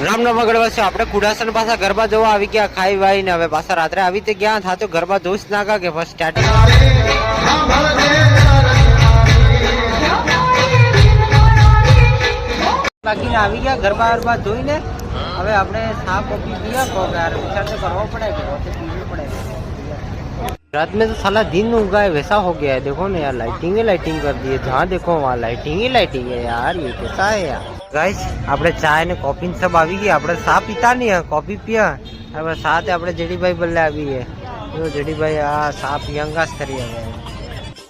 રામનામ ગળવાસી આપણે કુડાસન પાછા ગરબા જોવા આવી ગયા ખાઈ વાઈ ને હવે પાછા રાત્રે આવી તે ગયા થા તો ગરબા જોઈ જ નાખા કે ફર્સ્ટ સ્ટાર્ટિંગ બાકી આવી ગયા ગરબા ગરબા જોઈને હવે આપણે સા કોફી પીયા તો यार विचार तो करना पड़ेगा और पीना पड़ेगा। रात में तो साला दिन उगा है वैसा हो गया है देखो ना यार लाइटिंग कर दी है जहाँ देखो वहाँ लाइटिंग है यार ये कैसा है यार। गाइस આપણે ચા ને કોફી सब આવી ગઈ આપણે સા પીતા નહીં કોફી પીયા હવે સાથે આપણે જેડીભાઈ બલ્લે આવી છે જો જેડીભાઈ આ સા પિયંગા જ કરી હવે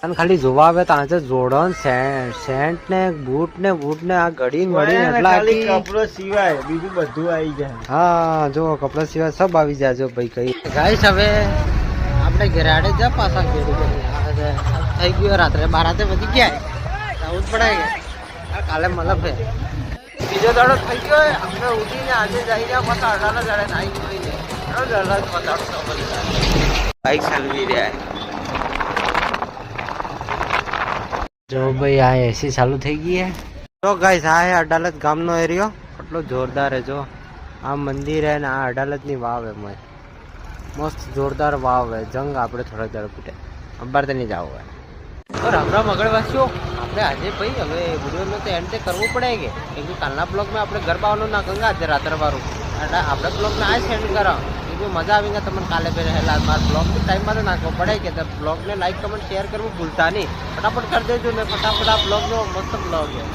અને ખાલી જોવા આવે તો આજે જોડન સેન્ટ ને બૂટ ને આ ઘડી મળી એટલા ખાલી કપડો સિવાય બીજું બધું આવી જાય। હા જો કપડો સિવાય સબ આવી જાય જો ભાઈ કઈ ગાઈસ હવે આપણે ઘરાડે જા પાછા જેડી થઈ ગયો રાત્રે 12 વધી ગયા આવું જ પડે કાલે મતલબ છે બીજો દાડો થઈ ગયો આપણે ઉઠીને આજે જઈ ગયા પાછા અડાલા જાડે નાઈ જોઈને અડાલા પતાડો બાઈક ચલાવી રહ્યા જો ભાઈ આ એસી ચાલુ થઈ ગઈ હે તો ગાઈસ આ હે અડાલત ગામનો એરિયો એટલો જોરદાર હે જો આ મંદિર હે ને આ અડાલત ની વાવ હે મસ્ત જોરદાર વાવ હે જંગ આપણે થોડા દર પીટે અંબાર તો નહીં જાવ હે તો રામ રામ અગળવાસીઓ આપણે આજે ભાઈ હવે વિડીયોનો તો એન્ડ કરવું પડે કે કેમ કે કાલના બ્લોગમાં આપણે ગરબાવાનું ના ગંગા આજે રાત્રે વાળું એટલે આપણે બ્લોગને આ સેન્ડ કરાવ જો મજા આવી ગયા તમને કાલે બે રહેલા મારા બ્લોગ ટાઈમમાં તો નાખવો પડે કે બ્લોગને લાઈક કમેન્ટ શેર કરવું ભૂલતા નહીં ફટાફટ કરી દેજો ને ફટાફટ આ બ્લોગનો મસ્ત બ્લોગ છે।